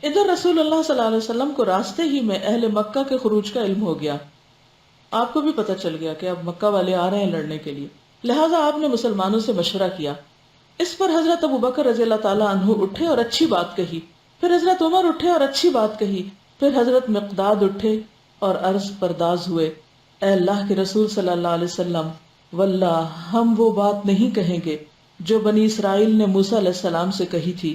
ادھر رسول اللہ صلی اللہ علیہ وسلم کو راستے ہی میں اہل مکہ کے خروج کا علم ہو گیا، آپ کو بھی پتہ چل گیا کہ اب مکہ والے آ رہے ہیں لڑنے کے لیے، لہٰذا آپ نے مسلمانوں سے مشورہ کیا۔ اس پر حضرت ابوبکر رضی اللہ تعالیٰ عنہ اٹھے اور اچھی بات کہی، پھر حضرت عمر اٹھے اور اچھی بات کہی، پھر حضرت مقداد اٹھے اور عرض پرداز ہوئے، اے اللہ کے رسول صلی اللہ علیہ وسلم، واللہ ہم وہ بات نہیں کہیں گے جو بنی اسرائیل نے موسیٰ علیہ السلام سے کہی تھی،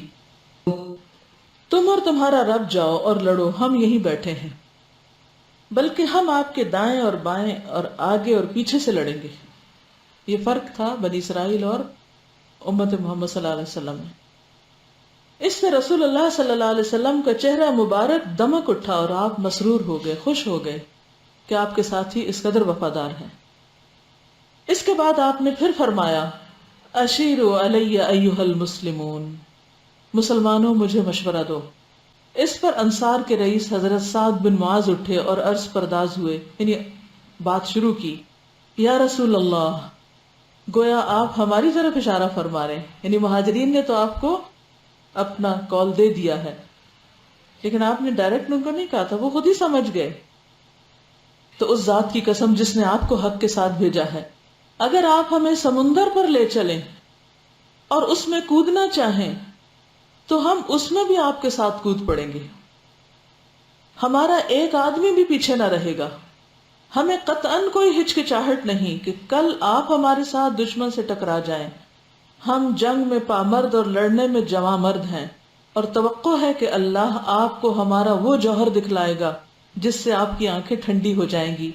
تم اور تمہارا رب جاؤ اور لڑو، ہم یہیں بیٹھے ہیں، بلکہ ہم آپ کے دائیں اور بائیں اور آگے اور پیچھے سے لڑیں گے۔ یہ فرق تھا بنی اسرائیل اور امت محمد صلی اللہ علیہ وسلم میں۔ اس سے رسول اللہ صلی اللہ علیہ وسلم کا چہرہ مبارک دمک اٹھا اور آپ مسرور ہو گئے، خوش ہو گئے کہ آپ کے ساتھی اس قدر وفادار ہیں۔ اس کے بعد آپ نے پھر فرمایا، اشیروا علی ایھا المسلمون، مسلمانوں مجھے مشورہ دو۔ اس پر انصار کے رئیس حضرت سعد بن معاذ اٹھے اور عرض پرداز ہوئے، یعنی بات شروع کی، یا رسول اللہ، گویا آپ ہماری طرف اشارہ فرما رہے ہیں، یعنی مہاجرین نے تو آپ کو اپنا کال دے دیا ہے، لیکن آپ نے ڈائریکٹ ان کو نہیں کہا تھا، وہ خود ہی سمجھ گئے۔ تو اس ذات کی قسم جس نے آپ کو حق کے ساتھ بھیجا ہے، اگر آپ ہمیں سمندر پر لے چلیں اور اس میں کودنا چاہیں تو ہم اس میں بھی آپ کے ساتھ کود پڑیں گے، ہمارا ایک آدمی بھی پیچھے نہ رہے گا، ہمیں قطعاً کوئی ہچکچاہٹ نہیں کہ کل آپ ہمارے ساتھ دشمن سے ٹکرا جائیں، ہم جنگ میں پامرد اور لڑنے میں جواں مرد ہیں، اور توقع ہے کہ اللہ آپ کو ہمارا وہ جوہر دکھلائے گا جس سے آپ کی آنکھیں ٹھنڈی ہو جائیں گی،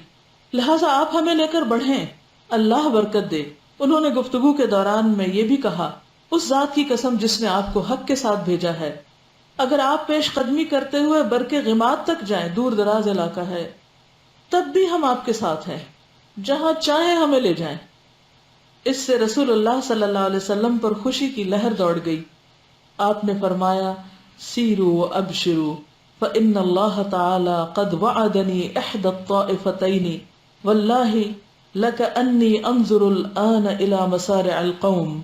لہٰذا آپ ہمیں لے کر بڑھیں، اللہ برکت دے۔ انہوں نے گفتگو کے دوران میں یہ بھی کہا، اس ذات کی قسم جس نے آپ کو حق کے ساتھ بھیجا ہے، اگر آپ پیش قدمی کرتے ہوئے برکے غماد تک جائیں، دور دراز علاقہ ہے، تب بھی ہم آپ کے ساتھ ہیں، جہاں چاہیں ہمیں لے جائیں۔ اس سے رسول اللہ صلی اللہ علیہ وسلم پر خوشی کی لہر دوڑ گئی، آپ نے فرمایا، سیروا وابشروا فإن اللہ تعالی قد وعدنی احدى الطائفتین واللہ لکأنی انظر الآن الى مسارع القوم،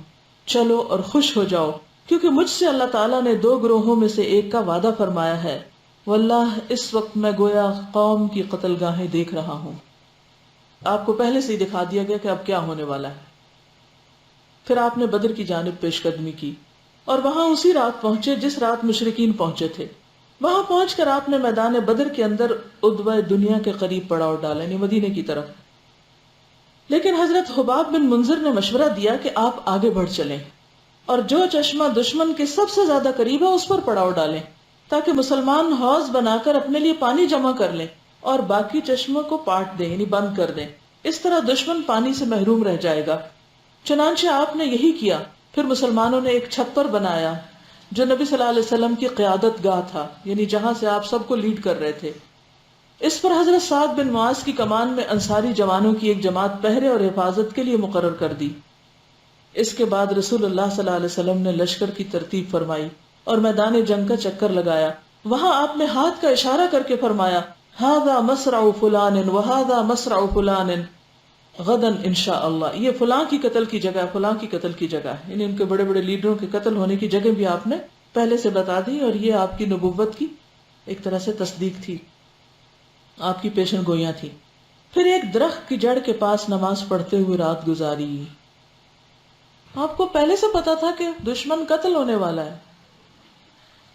چلو اور خوش ہو جاؤ، کیونکہ مجھ سے اللہ تعالیٰ نے دو گروہوں میں سے ایک کا وعدہ فرمایا ہے، واللہ اس وقت میں گویا قوم کی قتل گاہیں دیکھ رہا ہوں۔ آپ کو پہلے سے ہی دکھا دیا گیا کہ اب کیا ہونے والا ہے۔ پھر آپ نے بدر کی جانب پیش قدمی کی اور وہاں اسی رات پہنچے جس رات مشرکین پہنچے تھے۔ وہاں پہنچ کر آپ نے میدان بدر کے اندر ادوائے دنیا کے قریب پڑاؤ ڈالا، یعنی مدینے کی طرف، لیکن حضرت حباب بن منذر نے مشورہ دیا کہ آپ آگے بڑھ چلیں اور جو چشمہ دشمن کے سب سے زیادہ قریب ہے اس پر پڑاؤ ڈالیں، تاکہ مسلمان حوض بنا کر اپنے لیے پانی جمع کر لیں اور باقی چشموں کو پاٹ دیں، یعنی بند کر دیں، اس طرح دشمن پانی سے محروم رہ جائے گا۔ چنانچہ آپ نے یہی کیا۔ پھر مسلمانوں نے ایک چھپر بنایا جو نبی صلی اللہ علیہ وسلم کی قیادت گاہ تھا، یعنی جہاں سے آپ سب کو لیڈ کر رہے تھے۔ اس پر حضرت سعد بن معاذ کی کمان میں انصاری جوانوں کی ایک جماعت پہرے اور حفاظت کے لیے مقرر کر دی۔ اس کے بعد رسول اللہ صلی اللہ علیہ وسلم نے لشکر کی ترتیب فرمائی اور میدان جنگ کا چکر لگایا۔ وہاں آپ نے ہاتھ کا اشارہ کر کے فرمایا، ھذا مصرع فلان وھذا مصرع فلان غدا انشاءاللہ، یہ فلاں کی قتل کی جگہ، فلاں کی قتل کی جگہ ہے، یعنی ان کے بڑے بڑے لیڈروں کے قتل ہونے کی جگہ بھی آپ نے پہلے سے بتا دی، اور یہ آپ کی نبوت کی ایک طرح سے تصدیق تھی، آپ کی پیشن گوئیاں تھی۔ پھر ایک درخت کی جڑ کے پاس نماز پڑھتے ہوئے رات گزاری۔ آپ کو پہلے سے پتا تھا کہ دشمن قتل ہونے والا ہے،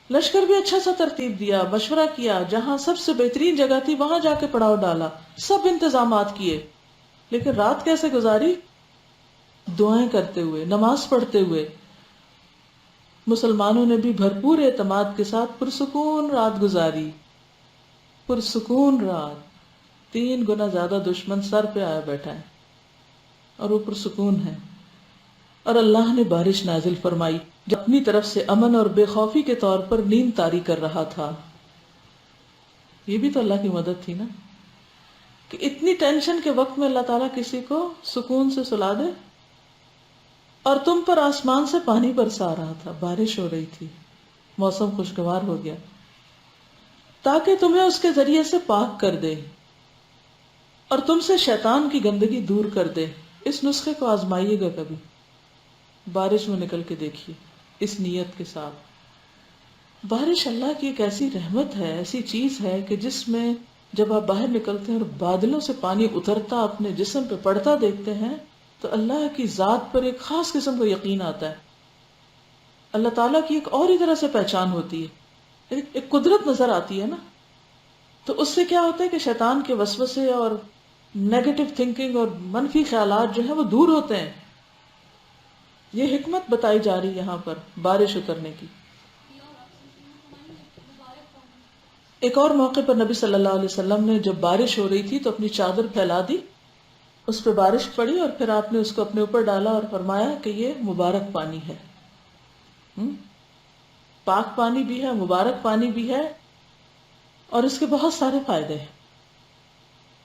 لشکر بھی اچھا سا ترتیب دیا، مشورہ کیا، جہاں سب سے بہترین جگہ تھی وہاں جا کے پڑاؤ ڈالا، سب انتظامات کیے، لیکن رات کیسے گزاری؟ دعائیں کرتے ہوئے، نماز پڑھتے ہوئے۔ مسلمانوں نے بھی بھرپور اعتماد کے ساتھ پرسکون رات گزاری، پرسکون رات۔ 3 گنا زیادہ دشمن سر پہ آیا بیٹھا ہے اور وہ پرسکون ہے، اور اللہ نے بارش نازل فرمائی جو اپنی طرف سے امن اور بے خوفی کے طور پر نیند طاری کر رہا تھا۔ یہ بھی تو اللہ کی مدد تھی نا، کہ اتنی ٹینشن کے وقت میں اللہ تعالیٰ کسی کو سکون سے سلا دے، اور تم پر آسمان سے پانی برسا رہا تھا، بارش ہو رہی تھی، موسم خوشگوار ہو گیا، تاکہ تمہیں اس کے ذریعے سے پاک کر دے اور تم سے شیطان کی گندگی دور کر دے۔ اس نسخے کو آزمائیے گا کبھی، بارش میں نکل کے دیکھیے اس نیت کے ساتھ۔ بارش اللہ کی ایک ایسی رحمت ہے، ایسی چیز ہے کہ جس میں جب آپ باہر نکلتے ہیں اور بادلوں سے پانی اترتا اپنے جسم پہ پڑتا دیکھتے ہیں تو اللہ کی ذات پر ایک خاص قسم کا یقین آتا ہے. اللہ تعالیٰ کی ایک اور ہی طرح سے پہچان ہوتی ہے، ایک قدرت نظر آتی ہے نا. تو اس سے کیا ہوتا ہے کہ شیطان کے وسوسے اور نیگیٹو تھنکنگ اور منفی خیالات جو ہیں وہ دور ہوتے ہیں. یہ حکمت بتائی جا رہی یہاں پر بارش اترنے کی. ایک اور موقع پر نبی صلی اللہ علیہ وسلم نے جب بارش ہو رہی تھی تو اپنی چادر پھیلا دی، اس پہ بارش پڑی اور پھر آپ نے اس کو اپنے اوپر ڈالا اور فرمایا کہ یہ مبارک پانی ہے. پاک پانی بھی ہے، مبارک پانی بھی ہے، اور اس کے بہت سارے فائدے ہیں.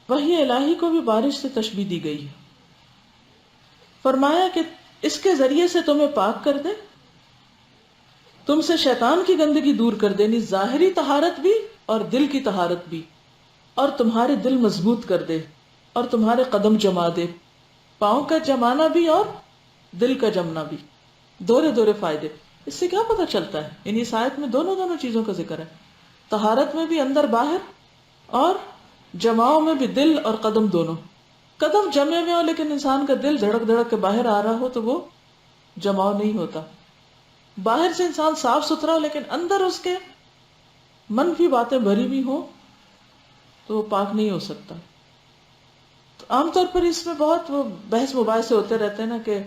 وحی الہی کو بھی بارش سے تشبیہ دی گئی ہے. فرمایا کہ اس کے ذریعے سے تمہیں پاک کر دے، تم سے شیطان کی گندگی دور کر دینی، ظاہری طہارت بھی اور دل کی طہارت بھی، اور تمہارے دل مضبوط کر دے اور تمہارے قدم جما دے. پاؤں کا جمانا بھی اور دل کا جمنا بھی، دورے دورے فائدے. اس سے کیا پتہ چلتا ہے؟ یعنی اس آیت میں دونوں چیزوں کا ذکر ہے، طہارت میں بھی اندر باہر، اور جماؤ میں بھی دل اور قدم دونوں. قدم جمے ہوئے ہو لیکن انسان کا دل دھڑک دھڑک کے باہر آ رہا ہو تو وہ جماؤ نہیں ہوتا. باہر سے انسان صاف ستھرا ہو لیکن اندر اس کے منفی باتیں بھری ہوئی ہوں تو وہ پاک نہیں ہو سکتا. تو عام طور پر اس میں بہت وہ بحث مباحثے ہوتے رہتے ہیں نا، کہ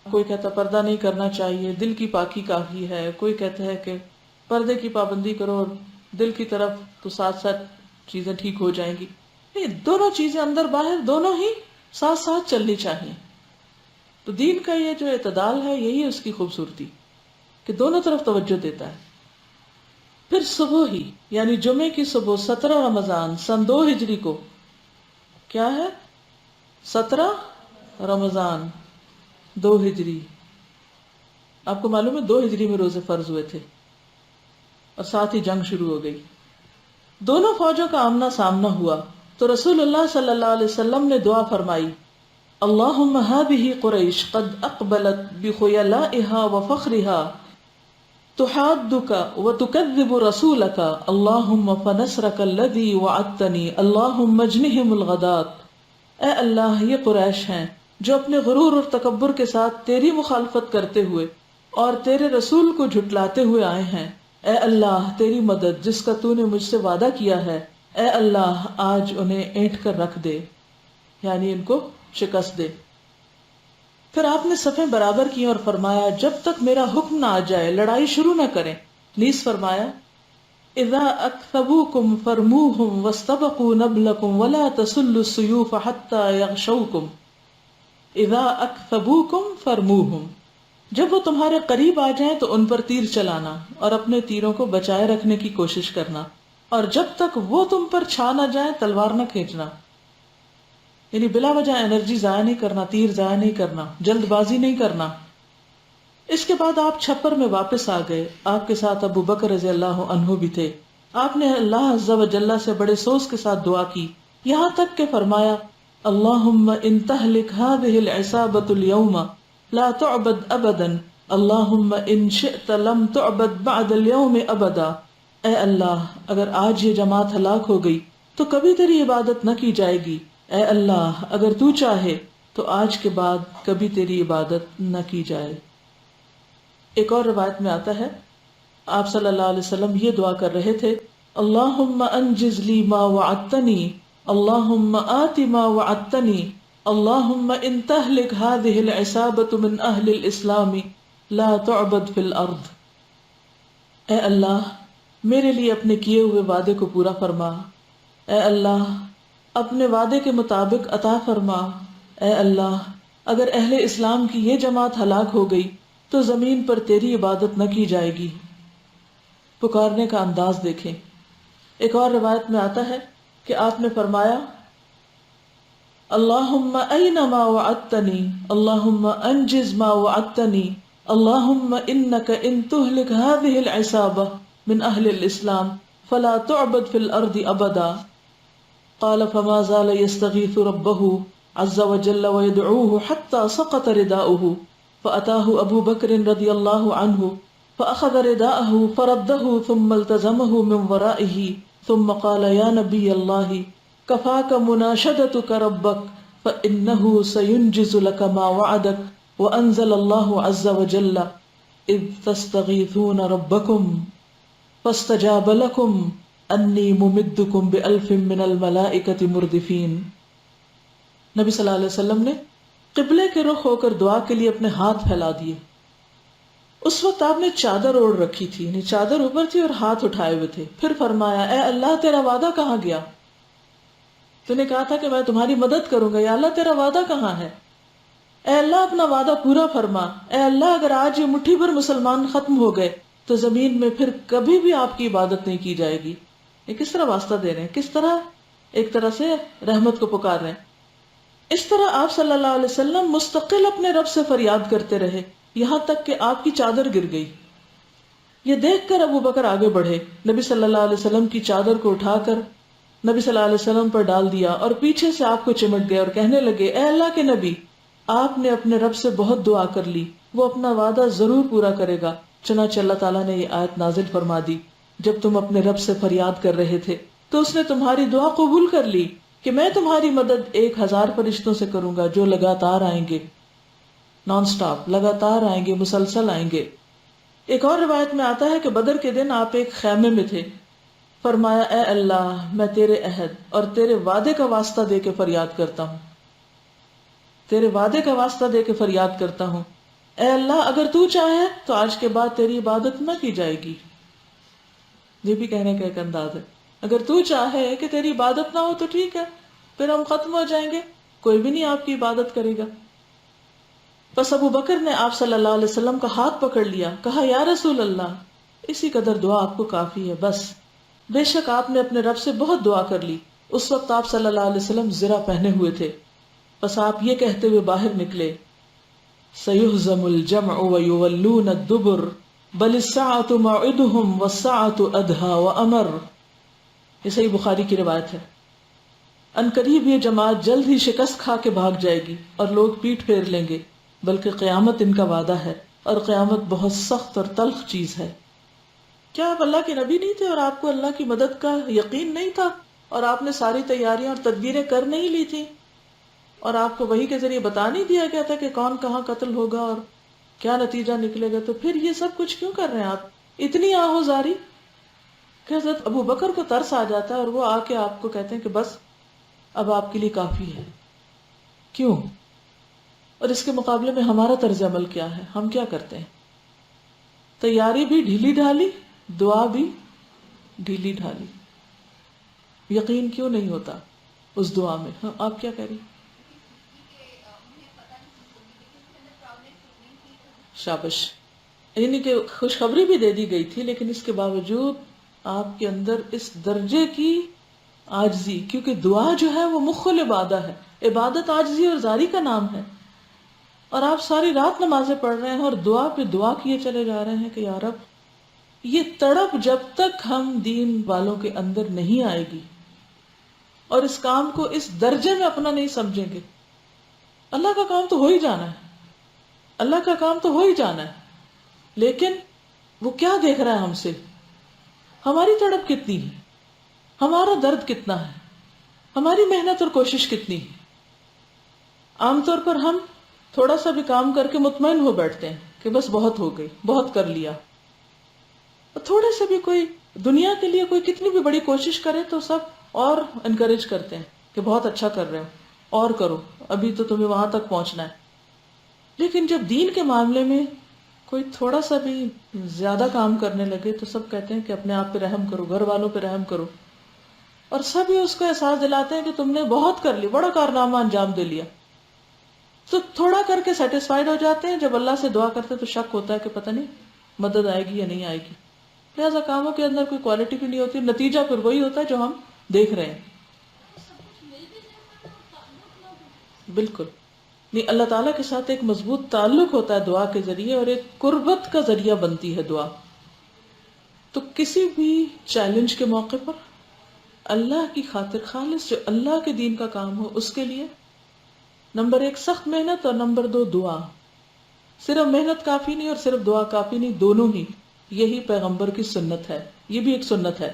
کوئی کہتا پردہ نہیں کرنا چاہیے، دل کی پاکی کافی ہے. کوئی کہتا ہے کہ پردے کی پابندی کرو اور دل کی طرف تو ساتھ ساتھ چیزیں ٹھیک ہو جائیں گی. یہ دونوں چیزیں اندر باہر دونوں ہی ساتھ ساتھ چلنی چاہیے. تو دین کا یہ جو اعتدال ہے یہی اس کی خوبصورتی کہ دونوں طرف توجہ دیتا ہے. پھر صبح ہی یعنی جمعے کی صبح 17 رمضان سن 2 ہجری کو، کیا ہے 17 رمضان 2 ہجری، آپ کو معلوم ہے 2 ہجری میں روزے فرض ہوئے تھے اور ساتھ ہی جنگ شروع ہو گئی. دونوں فوجوں کا آمنا سامنا ہوا تو رسول اللہ صلی اللہ علیہ وسلم نے دعا فرمائی، اللہم ہذہ قریش قد اقبلت بخیلائها وفخرها تحادک وتکذب رسولک اللہم فنصرک الذی وعدتنی اللہم اجنہم الغدات. اے اللہ یہ قریش ہیں جو اپنے غرور اور تکبر کے ساتھ تیری مخالفت کرتے ہوئے اور تیرے رسول کو جھٹلاتے ہوئے آئے ہیں. اے اللہ تیری مدد جس کا تو نے مجھ سے وعدہ کیا ہے، اے اللہ آج انہیں اینٹ کر رکھ دے، یعنی ان کو شکست دے. پھر آپ نے صفیں برابر کی اور فرمایا جب تک میرا حکم نہ آ جائے لڑائی شروع نہ کریں. نیز فرمایا اذا اکثبوکم فرموہم واستبقوا نبلکم ولا تسلوا السیوف حتی یغشوکم. اذا اکثبوکم فرموہم، جب وہ تمہارے قریب آ جائیں تو ان پر تیر چلانا اور اپنے تیروں کو بچائے رکھنے کی کوشش کرنا، اور جب تک وہ تم پر چھا نہ جائیں تلوار نہ کھینچنا. یعنی بلا وجہ انرجی ضائع نہیں کرنا، تیر ضائع نہیں کرنا، جلد بازی نہیں کرنا. اس کے بعد آپ چھپر میں واپس آ گئے. آپ کے ساتھ ابو بکر رضی اللہ عنہ بھی تھے. آپ نے اللہ عز و جل سے بڑے سوز کے ساتھ دعا کی، یہاں تک کہ فرمایا اللہم ان تہلک ہذہ العصابۃ اليوم لا تعبد ابدا اللہم ان شئت لم تعبد بعد اليوم ابدا. اے اللہ اگر آج یہ جماعت ہلاک ہو گئی تو کبھی تیری عبادت نہ کی جائے گی. اے اللہ اگر تو چاہے تو آج کے بعد کبھی تیری عبادت نہ کی جائے. ایک اور روایت میں آتا ہے آپ صلی اللہ علیہ وسلم یہ دعا کر رہے تھے، اللہم انجز لی ما وعدتنی اللہم آت ما وعدتنی اللہم ان تہلک ہذہ العصابۃ من اہل الاسلام لا تعبد فی الارض. اے اللہ میرے لیے اپنے کیے ہوئے وعدے کو پورا فرما. اے اللہ اپنے وعدے کے مطابق عطا فرما. اے اللہ اگر اہل اسلام کی یہ جماعت ہلاک ہو گئی تو زمین پر تیری عبادت نہ کی جائے گی. پکارنے کا انداز دیکھیں. ایک اور روایت میں آتا ہے کہ آپ نے فرمایا اللہم این ما وعدتنی اللہم انجز ما وعدتنی اللہم انک ان تہلک هذه العصابہ من اہل الاسلام فلا تعبد فی الارض ابدا. قال فما زال يستغيث ربه عز وجل ويدعوه حتى سقط رداؤه فأتاه أبو بكر رضي الله عنه فأخذ رداءه فرده ثم التزمه من ورائه ثم قال يا نبي الله كفاك مناشدتك ربك فإنه سينجز لك ما وعدك وأنزل الله عز وجل إذ تستغيثون ربكم فاستجاب لكم أني ممدكم بألف من الملائكة مردفين. نبی صلی اللہ علیہ وسلم نے قبلے کے رخ ہو کر دعا کے لیے اپنے ہاتھ پھیلا دیے. اس وقت آپ نے چادر اوڑھ رکھی تھی، یعنی چادر اوپر تھی اور ہاتھ اٹھائے ہوئے تھے. پھر فرمایا اے اللہ تیرا وعدہ کہاں گیا؟ تو نے کہا تھا کہ میں تمہاری مدد کروں گا. یا اللہ تیرا وعدہ کہاں ہے؟ اے اللہ اپنا وعدہ پورا فرما. اے اللہ اگر آج یہ مٹھی بھر مسلمان ختم ہو گئے تو زمین میں پھر کبھی بھی آپ کی عبادت نہیں کی جائے گی. یہ کس طرح واسطہ دے رہے ہیں، کس طرح ایک طرح سے رحمت کو پکار رہے ہیں. اس طرح آپ صلی اللہ علیہ وسلم مستقل اپنے رب سے فریاد کرتے رہے یہاں تک کہ آپ کی چادر گر گئی. یہ دیکھ کر ابو بکر آگے بڑھے، نبی صلی اللہ علیہ وسلم کی چادر کو اٹھا کر نبی صلی اللہ علیہ وسلم پر ڈال دیا اور پیچھے سے آپ کو چمٹ گئے اور کہنے لگے اے اللہ کے نبی، آپ نے اپنے رب سے بہت دعا کر لی، وہ اپنا وعدہ ضرور پورا کرے گا. چنانچہ اللہ تعالیٰ نے یہ آیت نازل فرما دی جب تم اپنے رب سے فریاد کر رہے تھے تو اس نے تمہاری دعا قبول کر لی کہ میں تمہاری مدد 1000 فرشتوں سے کروں گا جو لگاتار آئیں گے، نان سٹاپ، لگاتار آئیں گے، مسلسل آئیں گے. ایک اور روایت میں آتا ہے کہ بدر کے دن آپ ایک خیمے میں تھے. فرمایا اے اللہ میں تیرے عہد اور تیرے وعدے کا واسطہ دے کے فریاد کرتا ہوں، تیرے وعدے کا واسطہ دے کے فریاد کرتا ہوں. اے اللہ اگر تو چاہے تو آج کے بعد تیری عبادت نہ کی جائے گی. یہ بھی کہنے کا ایک انداز ہے، اگر تو چاہے کہ تیری عبادت نہ ہو تو ٹھیک ہے، پھر ہم ختم ہو جائیں گے، کوئی بھی نہیں آپ کی عبادت کرے گا. پس ابو بکر نے آپ صلی اللہ علیہ وسلم کا ہاتھ پکڑ لیا، کہا یا رسول اللہ اسی قدر دعا آپ کو کافی ہے، بس. بے شک آپ نے اپنے رب سے بہت دعا کر لی. اس وقت آپ صلی اللہ علیہ وسلم زرہ پہنے ہوئے تھے. پس آپ یہ کہتے ہوئے باہر نکلے سَيُهْزَمُ الْجَمْعُ وَيُوَلُّونَ الدُّبُرَ بَلِ السَّاعَةُ مَوْعِدُهُمْ وَالسَّاعَةُ أَدْهَى وَأَمَرُ. یہ صحیح بخاری کی روایت ہے. ان قریب یہ جماعت جلد ہی شکست کھا کے بھاگ جائے گی اور لوگ پیٹ پھیر لیں گے، بلکہ قیامت ان کا وعدہ ہے اور قیامت بہت سخت اور تلخ چیز ہے. کیا آپ اللہ کے نبی نہیں تھے اور آپ کو اللہ کی مدد کا یقین نہیں تھا اور آپ نے ساری تیاریاں اور تدبیریں کر نہیں لی تھی اور آپ کو وحی کے ذریعے بتا نہیں دیا گیا تھا کہ کون کہاں قتل ہوگا اور کیا نتیجہ نکلے گا؟ تو پھر یہ سب کچھ کیوں کر رہے ہیں آپ اتنی آہوزاری؟ کہ حضرت ابو بکر کو ترس آ جاتا ہے اور وہ آ کے آپ کو کہتے ہیں کہ بس اب آپ کے لیے کافی ہے. کیوں؟ اور اس کے مقابلے میں ہمارا طرز عمل کیا ہے؟ ہم کیا کرتے ہیں؟ تیاری بھی ڈھیلی ڈھالی، دعا بھی ڈھیلی ڈھالی. یقین کیوں نہیں ہوتا اس دعا میں؟ ہاں آپ کیا کہہ رہی؟ شابش. یعنی کہ خوشخبری بھی دے دی گئی تھی لیکن اس کے باوجود آپ کے اندر اس درجے کی عاجزی، کیونکہ دعا جو ہے وہ مخ العبادہ ہے، عبادت عاجزی اور زاری کا نام ہے. اور آپ ساری رات نمازیں پڑھ رہے ہیں اور دعا پہ دعا کیے چلے جا رہے ہیں کہ یا رب، یہ تڑپ جب تک ہم دین والوں کے اندر نہیں آئے گی اور اس کام کو اس درجے میں اپنا نہیں سمجھیں گے. اللہ کا کام تو ہو ہی جانا ہے، اللہ کا کام تو ہو ہی جانا ہے، لیکن وہ کیا دیکھ رہا ہے ہم سے؟ ہماری تڑپ کتنی ہے، ہمارا درد کتنا ہے، ہماری محنت اور کوشش کتنی ہے. عام طور پر ہم تھوڑا سا بھی کام کر کے مطمئن ہو بیٹھتے ہیں کہ بس بہت ہو گئی، بہت کر لیا. تھوڑے سے بھی کوئی دنیا کے لیے کوئی کتنی بھی بڑی کوشش کرے تو سب اور انکریج کرتے ہیں کہ بہت اچھا کر رہے ہو اور کرو، ابھی تو تمہیں وہاں تک پہنچنا ہے. لیکن جب دین کے معاملے میں کوئی تھوڑا سا بھی زیادہ کام کرنے لگے تو سب کہتے ہیں کہ اپنے آپ پہ رحم کرو، گھر والوں پہ رحم کرو، اور سب ہی اس کو احساس دلاتے ہیں کہ تم نے بہت کر لی، بڑا کارنامہ انجام دے لیا. تو تھوڑا کر کے سیٹسفائیڈ ہو جاتے ہیں، جب اللہ سے دعا کرتے تو شک ہوتا ہے کہ پتہ نہیں مدد آئے گی یا نہیں آئے گی. لہٰذا کاموں کے اندر کوئی کوالٹی بھی نہیں ہوتی، نتیجہ پھر وہی ہوتا ہے جو ہم دیکھ رہے ہیں. بالکل نہیں، اللہ تعالیٰ کے ساتھ ایک مضبوط تعلق ہوتا ہے دعا کے ذریعے اور ایک قربت کا ذریعہ بنتی ہے دعا. تو کسی بھی چیلنج کے موقع پر اللہ کی خاطر خالص جو اللہ کے دین کا کام ہو اس کے لیے نمبر 1 سخت محنت اور نمبر 2 دعا. صرف محنت کافی نہیں اور صرف دعا کافی نہیں، دونوں ہی. یہی پیغمبر کی سنت ہے، یہ بھی ایک سنت ہے۔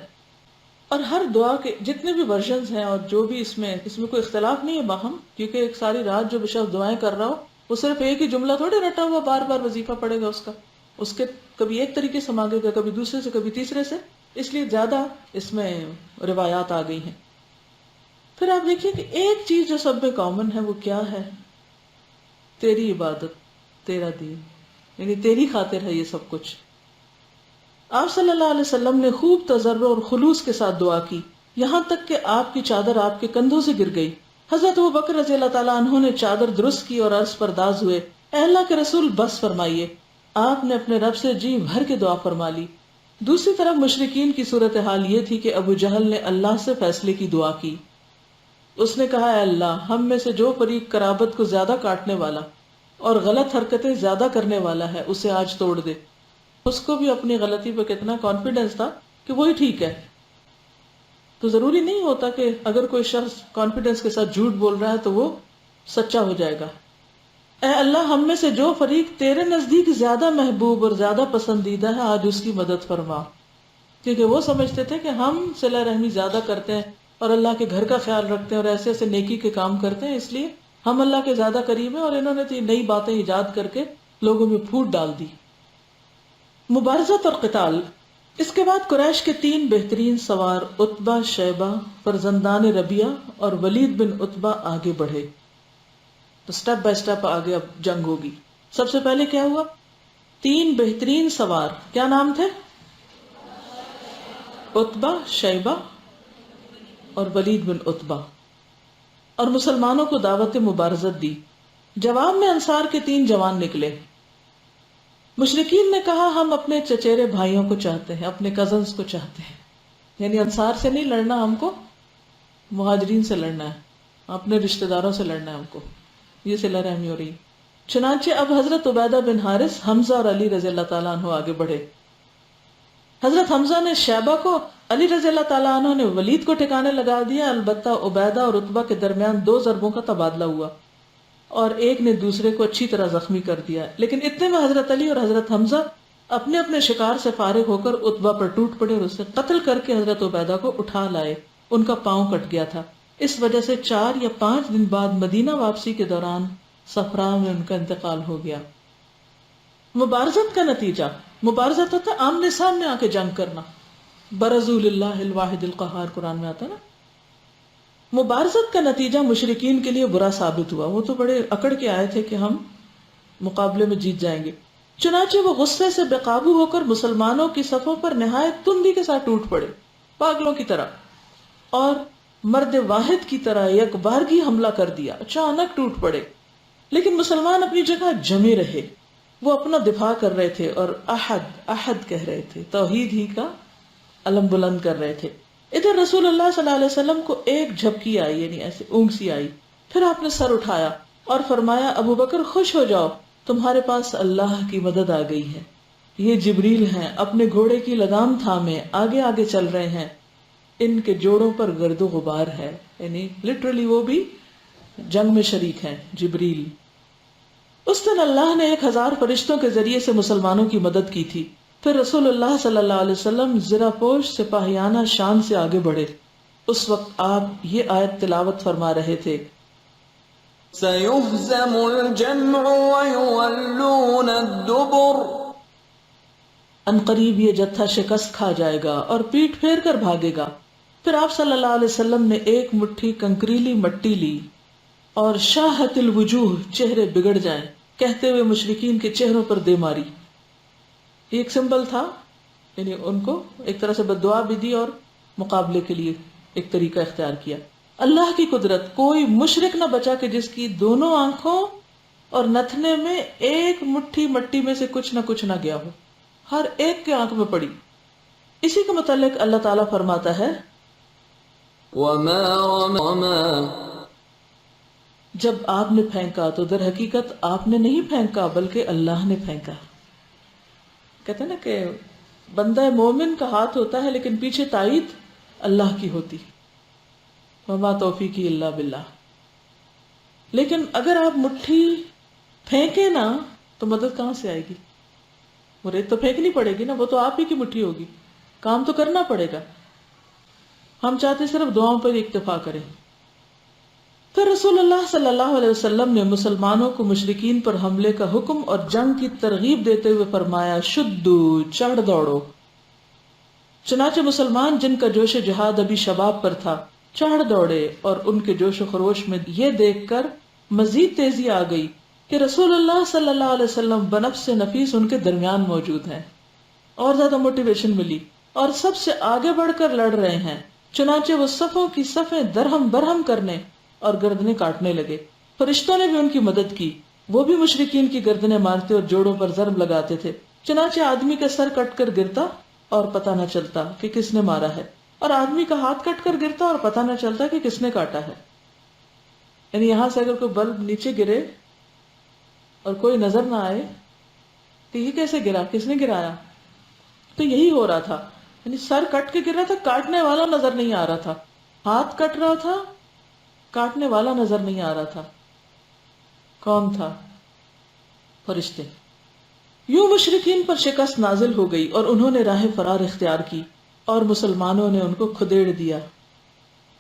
اور ہر دعا کے جتنے بھی ورژنز ہیں اور جو بھی اس میں کوئی اختلاف نہیں ہے باہم، کیونکہ ایک ساری رات جو بشخص دعائیں کر رہا ہو وہ صرف ایک ہی جملہ تھوڑی رٹا ہوا بار بار وظیفہ پڑے گا اس کے کبھی ایک طریقے سے مانگے گا، کبھی دوسرے سے، کبھی تیسرے سے، اس لیے زیادہ اس میں روایات آ گئی ہیں۔ پھر آپ دیکھیے کہ ایک چیز جو سب میں کامن ہے وہ کیا ہے؟ تیری عبادت، تیرا دین، یعنی تیری خاطر ہے یہ سب کچھ۔ آپ صلی اللہ علیہ وسلم نے خوب تضرع اور خلوص کے ساتھ دعا کی، یہاں تک کہ آپ کی چادر آپ کے کندھوں سے گر گئی۔ حضرت ابوبکر رضی اللہ تعالیٰ عنہ نے چادر درست کی اور عرض پرداز ہوئے، اے اللہ کے رسول بس فرمائیے۔ آپ نے اپنے رب سے جی بھر کے دعا فرما لی۔ دوسری طرف مشرکین کی صورتحال یہ تھی کہ ابو جہل نے اللہ سے فیصلے کی دعا کی۔ اس نے کہا، اے اللہ، ہم میں سے جو فریق قرابت کو زیادہ کاٹنے والا اور غلط حرکتیں زیادہ کرنے والا ہے اسے آج توڑ دے۔ اس کو بھی اپنی غلطی پہ کتنا کانفیڈنس تھا کہ وہی ٹھیک ہے۔ تو ضروری نہیں ہوتا کہ اگر کوئی شخص کانفیڈنس کے ساتھ جھوٹ بول رہا ہے تو وہ سچا ہو جائے گا۔ اے اللہ، ہم میں سے جو فریق تیرے نزدیک زیادہ محبوب اور زیادہ پسندیدہ ہے آج اس کی مدد فرما، کیونکہ وہ سمجھتے تھے کہ ہم صلہ رحمی زیادہ کرتے ہیں اور اللہ کے گھر کا خیال رکھتے ہیں اور ایسے ایسے نیکی کے کام کرتے ہیں، اس لیے ہم اللہ کے زیادہ قریب ہیں، اور انہوں نے تو نئی باتیں ایجاد کر کے لوگوں میں پھوٹ ڈال دی۔ مبارزت اور قتال۔ اس کے بعد قریش کے 3 بہترین سوار عتبہ، شیبہ فرزندان ربیعہ اور ولید بن عتبہ آگے بڑھے۔ تو سٹیپ بائی سٹیپ آگے اب جنگ ہوگی۔ سب سے پہلے کیا ہوا؟ 3 بہترین سوار، کیا نام تھے؟ عتبہ، شیبہ اور ولید بن عتبہ، اور مسلمانوں کو دعوت مبارزت دی۔ جواب میں انصار کے 3 جوان نکلے۔ مشرکین نے کہا، ہم اپنے چچیرے بھائیوں کو چاہتے ہیں، اپنے کزنز کو چاہتے ہیں، یعنی انصار سے نہیں لڑنا، ہم کو مہاجرین سے لڑنا ہے، اپنے رشتہ داروں سے لڑنا ہے ہم کو۔ یہ صلہ رحمی ہو رہی۔ چنانچہ اب حضرت عبیدہ بن حارث، حمزہ اور علی رضی اللہ تعالیٰ عنہ آگے بڑھے۔ حضرت حمزہ نے شیبہ کو، علی رضی اللہ تعالیٰ عنہ نے ولید کو ٹھکانے لگا دیا۔ البتہ عبیدہ اور عتبہ کے درمیان 2 ضربوں کا تبادلہ ہوا اور ایک نے دوسرے کو اچھی طرح زخمی کر دیا، لیکن اتنے میں حضرت علی اور حضرت حمزہ اپنے اپنے شکار سے فارغ ہو کر عتبہ پر ٹوٹ پڑے اور اسے قتل کر کے حضرت عبیدہ کو اٹھا لائے۔ ان کا پاؤں کٹ گیا تھا، اس وجہ سے 4 یا 5 دن بعد مدینہ واپسی کے دوران صفرا میں ان کا انتقال ہو گیا۔ مبارزت کا نتیجہ، مبارزت ہوتا ہے آمنے سامنے آ کے جنگ کرنا، برزوا للہ الواحد القہار قرآن میں آتا نا۔ مبارزت کا نتیجہ مشرکین کے لیے برا ثابت ہوا، وہ تو بڑے اکڑ کے آئے تھے کہ ہم مقابلے میں جیت جائیں گے، چنانچہ وہ غصے سے بے قابو ہو کر مسلمانوں کی صفوں پر نہایت تندی کے ساتھ ٹوٹ پڑے، پاگلوں کی طرح، اور مرد واحد کی طرح یک بارگی حملہ کر دیا، اچانک ٹوٹ پڑے۔ لیکن مسلمان اپنی جگہ جمے رہے، وہ اپنا دفاع کر رہے تھے اور احد احد کہہ رہے تھے، توحید ہی کا علم بلند کر رہے تھے۔ ادھر رسول اللہ صلی اللہ علیہ وسلم کو ایک جھپکی آئی، یعنی ایسے اونگ سی آئی، پھر آپ نے سر اٹھایا اور فرمایا، ابو بکر خوش ہو جاؤ، تمہارے پاس اللہ کی مدد آ گئی ہے، یہ جبریل ہیں، اپنے گھوڑے کی لگام تھامے آگے آگے چل رہے ہیں، ان کے جوڑوں پر گرد و غبار ہے، یعنی لٹرلی وہ بھی جنگ میں شریک ہیں جبریل۔ اس دن اللہ نے 1000 فرشتوں کے ذریعے سے مسلمانوں کی مدد کی تھی۔ پھر رسول اللہ صلی اللہ علیہ وسلم زرہ پوش سپاہیانہ شان سے آگے بڑھے۔ اس وقت آپ یہ آیت تلاوت فرما رہے تھے، سَيُهْزَمُ الْجَمْعُ وَيُوَلُّونَ الدُّبُرَ۔ ان قریب یہ جتھا شکست کھا جائے گا اور پیٹ پھیر کر بھاگے گا۔ پھر آپ صلی اللہ علیہ وسلم نے ایک مٹھی کنکریلی مٹی لی اور شاہت الوجوہ، چہرے بگڑ جائیں کہتے ہوئے مشرکین کے چہروں پر دے ماری۔ یہ ایک سمبل تھا، یعنی ان کو ایک طرح سے بددعا بھی دی اور مقابلے کے لیے ایک طریقہ اختیار کیا۔ اللہ کی قدرت، کوئی مشرک نہ بچا کہ جس کی دونوں آنکھوں اور نتھنے میں ایک مٹھی مٹی میں سے کچھ نہ کچھ نہ گیا ہو، ہر ایک کے آنکھ میں پڑی۔ اسی کے متعلق اللہ تعالیٰ فرماتا ہے، وَمَا رَمَىٰ، جب آپ نے پھینکا تو در حقیقت آپ نے نہیں پھینکا بلکہ اللہ نے پھینکا۔ کہتے ہیں نا کہ بندہ مومن کا ہاتھ ہوتا ہے لیکن پیچھے تائید اللہ کی ہوتی، وما توفیقی الا باللہ۔ لیکن اگر آپ مٹھی پھینکے نا تو مدد کہاں سے آئے گی؟ وہ ریت تو پھینکنی پڑے گی نا، وہ تو آپ ہی کی مٹھی ہوگی، کام تو کرنا پڑے گا. ہم چاہتے صرف دعاؤں پر اکتفا کریں. پھر رسول اللہ صلی اللہ علیہ وسلم نے مسلمانوں کو مشرکین پر حملے کا حکم اور جنگ کی ترغیب دیتے ہوئے فرمایا شدو، چڑھ دوڑو. چنانچہ مسلمان جن کا جوش جہاد ابھی شباب پر تھا چڑھ دوڑے، اور ان کے جوش و خروش میں یہ دیکھ کر مزید تیزی آ گئی کہ رسول اللہ صلی اللہ علیہ وسلم بنفس نفیس ان کے درمیان موجود ہیں. اور زیادہ موٹیویشن ملی اور سب سے آگے بڑھ کر لڑ رہے ہیں. چنانچہ وہ صفوں کی صفیں درہم برہم کرنے اور گردنیں کاٹنے لگے. فرشتوں نے بھی ان کی مدد کی، وہ بھی مشرکین کی گردنیں مارتے اور جوڑوں پر ضرب لگاتے تھے. چنانچہ آدمی کا سر کٹ کر گرتا اور پتہ نہ چلتا کہ کس نے مارا ہے، اور آدمی کا ہاتھ کٹ کر گرتا اور پتہ نہ چلتا کہ کس نے کاٹا ہے. یعنی یہاں سے اگر کوئی بلب نیچے گرے اور کوئی نظر نہ آئے کہ یہ کیسے گرا، کس نے گرایا، تو یہی ہو رہا تھا. یعنی سر کٹ کے گر رہا تھا، کاٹنے والا نظر نہیں آ رہا تھا. ہاتھ کٹ رہا تھا، کاٹنے والا نظر نہیں آ رہا تھا. کون تھا؟ فرشتے. یوں مشرکین پر شکست نازل ہو گئی اور انہوں نے راہ فرار اختیار کی اور مسلمانوں نے ان کو کھدیڑ دیا.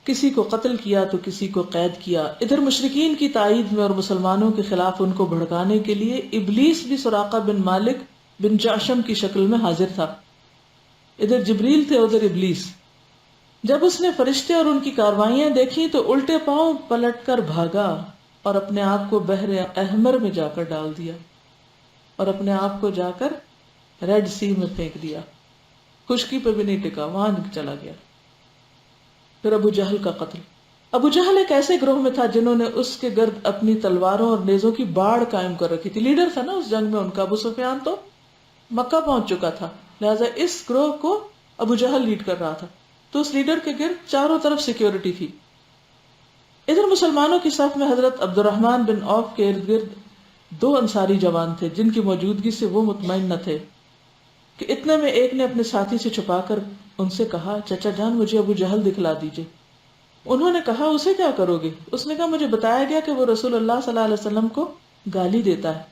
کسی کو قتل کیا تو کسی کو قید کیا. ادھر مشرکین کی تائید میں اور مسلمانوں کے خلاف ان کو بھڑکانے کے لیے ابلیس بھی سراقہ بن مالک بن جعشم کی شکل میں حاضر تھا. ادھر جبریل تھے، ادھر ابلیس. جب اس نے فرشتے اور ان کی کاروائیاں دیکھی تو الٹے پاؤں پلٹ کر بھاگا اور اپنے آپ کو بحر احمر میں جا کر ڈال دیا اور اپنے آپ کو جا کر ریڈ سی میں پھینک دیا. خشکی پہ بھی نہیں ٹکا، وہاں چلا گیا. پھر ابو جہل کا قتل. ابو جہل ایک ایسے گروہ میں تھا جنہوں نے اس کے گرد اپنی تلواروں اور نیزوں کی باڑ قائم کر رکھی تھی. لیڈر تھا نا اس جنگ میں ان کا. ابو سفیان تو مکہ پہنچ چکا تھا، لہٰذا اس گروہ کو ابو جہل لیڈ کر رہا تھا. تو اس لیڈر کے گرد چاروں طرف سیکیورٹی تھی. ادھر مسلمانوں کی صف میں حضرت عبد الرحمن بن عوف کے ارد گرد 2 انصاری جوان تھے جن کی موجودگی سے وہ مطمئن نہ تھے کہ اتنے میں ایک نے اپنے ساتھی سے چھپا کر ان سے کہا چچا جان مجھے ابو جہل دکھلا دیجئے. انہوں نے کہا اسے کیا کرو گے؟ اس نے کہا مجھے بتایا گیا کہ وہ رسول اللہ صلی اللہ علیہ وسلم کو گالی دیتا ہے.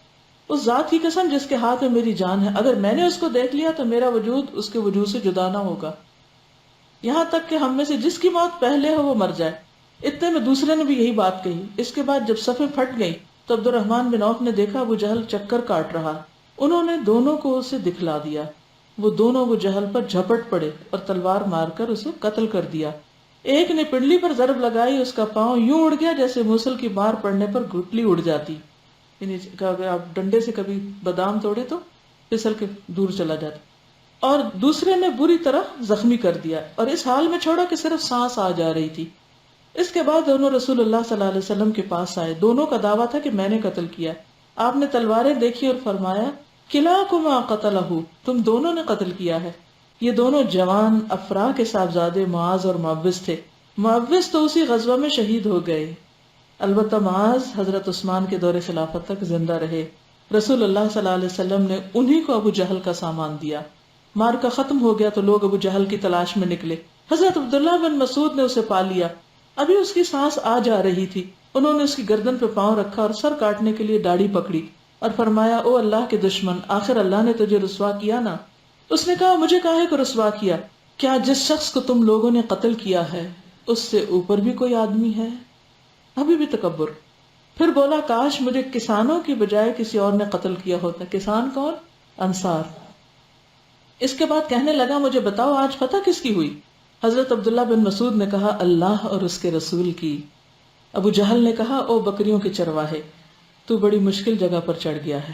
اس ذات کی قسم جس کے ہاتھ میں میری جان ہے، اگر میں نے اس کو دیکھ لیا تو میرا وجود اس کے وجود سے جدا نہ ہوگا، یہاں تک کہ ہم میں سے جس کی موت پہلے ہو وہ مر جائے. اتنے میں دوسرے نے بھی یہی بات کہی. اس کے بعد جب صفیں پھٹ گئیں تو عبد الرحمن بن عوف نے دیکھا ابو جہل چکر کاٹ رہا. انہوں نے دونوں کو اسے دکھلا دیا. وہ دونوں ابو جہل پر جھپٹ پڑے اور تلوار مار کر اسے قتل کر دیا. ایک نے پنڈلی پر ضرب لگائی، اس کا پاؤں یوں اڑ گیا جیسے موصل کی مار پڑنے پر گٹلی اڑ جاتی. یعنی اگر آپ ڈنڈے سے کبھی بادام توڑے تو پھسل کے دور چلا جاتا. اور دوسرے نے بری طرح زخمی کر دیا اور اس حال میں چھوڑا کہ صرف سانس آ جا رہی تھی. اس کے بعد دونوں رسول اللہ صلی اللہ علیہ وسلم کے پاس آئے. دونوں کا دعویٰ تھا کہ میں نے قتل کیا. آپ نے تلواریں دیکھی اور فرمایا کلاکما قتلہ، تم دونوں نے قتل کیا ہے. یہ دونوں جوان افراح کے صاحبزادے معاذ اور معوذ تھے. معوذ تو اسی غزوہ میں شہید ہو گئے، البتہ معاذ حضرت عثمان کے دور خلافت تک زندہ رہے. رسول اللہ صلی اللہ علیہ وسلم نے انہی کو ابو جہل کا سامان دیا. مار کا ختم ہو گیا تو لوگ ابو جہل کی تلاش میں نکلے. حضرت عبداللہ بن مسعود نے اسے پا لیا. ابھی اس کی سانس آ جا رہی تھی. انہوں نے اس کی گردن پہ پاؤں رکھا اور سر کاٹنے کے لیے داڑھی پکڑی اور فرمایا او اللہ کے دشمن، آخر اللہ نے تجھے رسوا کیا نا. اس نے کہا مجھے کاہے کو رسوا کیا؟ کیا جس شخص کو تم لوگوں نے قتل کیا ہے اس سے اوپر بھی کوئی آدمی ہے؟ ابھی بھی تکبر. پھر بولا کاش مجھے کسانوں کی بجائے کسی اور نے قتل کیا ہوتا. کسان کون؟ انصار. اس کے بعد کہنے لگا مجھے بتاؤ آج فتح کس کی ہوئی؟ حضرت عبداللہ بن مسعود نے کہا اللہ اور اس کے رسول کی. ابو جہل نے کہا او بکریوں کے چرواہے، تو بڑی مشکل جگہ پر چڑھ گیا ہے.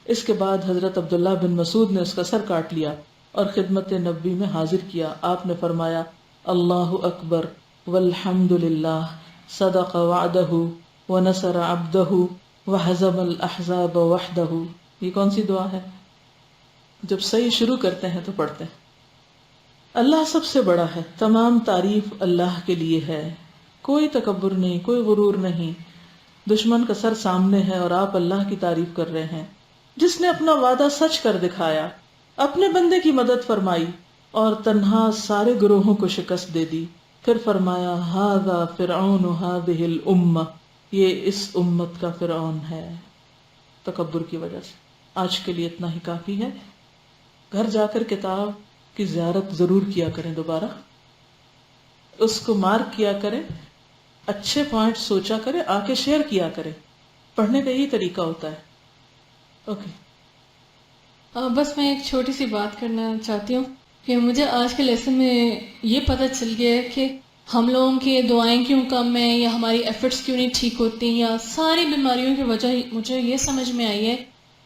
اس کے بعد حضرت عبداللہ بن مسعود نے اس کا سر کاٹ لیا اور خدمت نبی میں حاضر کیا. آپ نے فرمایا اللہ اکبر والحمد للہ صدق وعدہ ونصر عبدہ وہزم الاحزاب وحدہ. یہ کون سی دعا ہے؟ جب صحیح شروع کرتے ہیں تو پڑھتے ہیں. اللہ سب سے بڑا ہے، تمام تعریف اللہ کے لیے ہے، کوئی تکبر نہیں، کوئی غرور نہیں. دشمن کا سر سامنے ہے اور آپ اللہ کی تعریف کر رہے ہیں جس نے اپنا وعدہ سچ کر دکھایا، اپنے بندے کی مدد فرمائی اور تنہا سارے گروہوں کو شکست دے دی. پھر فرمایا ھذا فرعون ھذہ الامہ، یہ اس امت کا فرعون ہے، تکبر کی وجہ سے. آج کے لیے اتنا ہی کافی ہے. گھر جا کر کتاب کی زیارت ضرور کیا کریں دوبارہ، اس کو مارک کیا کریں، اچھے پوائنٹ سوچا کریں، آ کے شیئر کیا کریں. پڑھنے کا یہی طریقہ ہوتا ہے. اوکے. بس میں ایک چھوٹی سی بات کرنا چاہتی ہوں کہ مجھے آج کے لیسن میں یہ پتہ چل گیا ہے کہ ہم لوگوں کی دعائیں کیوں کم ہیں، یا ہماری ایفرٹس کیوں نہیں ٹھیک ہوتی، یا ساری بیماریوں کی وجہ مجھے یہ سمجھ میں آئی ہے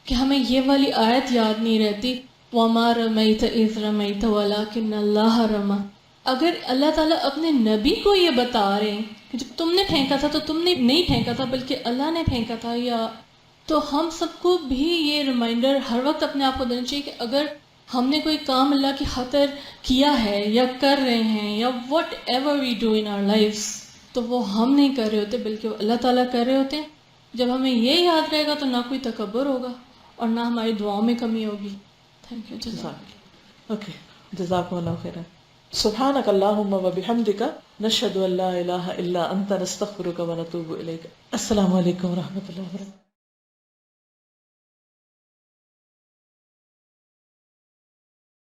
کہ ہمیں یہ والی آیت یاد نہیں رہتی، وَمَا رَمَيْتَ إِذْ رَمَيْتَ وَلَكِنَّ اللَّهَ رَمَى. اگر اللہ تعالیٰ اپنے نبی کو یہ بتا رہے ہیں کہ جب تم نے پھینکا تھا تو تم نے نہیں پھینکا تھا بلکہ اللہ نے پھینکا تھا، یا تو ہم سب کو بھی یہ ریمائنڈر ہر وقت اپنے آپ کو دینا چاہیے کہ اگر ہم نے کوئی کام اللہ کی خاطر کیا ہے یا کر رہے ہیں، یا whatever we do in our lives, تو وہ ہم نہیں کر رہے ہوتے بلکہ وہ اللہ تعالیٰ کر رہے ہوتے ہیں. جب ہمیں یہ یاد رہے گا تو نہ کوئی تکبر ہوگا اور نہ ہماری دعاؤں میں کمی ہوگی. Thank you. اوکے، جزاکم اللہ خیرا. سبحانک اللہم و بحمدک نشہد ان لا الہ الا انت نستغفرک و نتوب الیک. السلام علیکم و رحمۃ اللہ وبرکاتہ.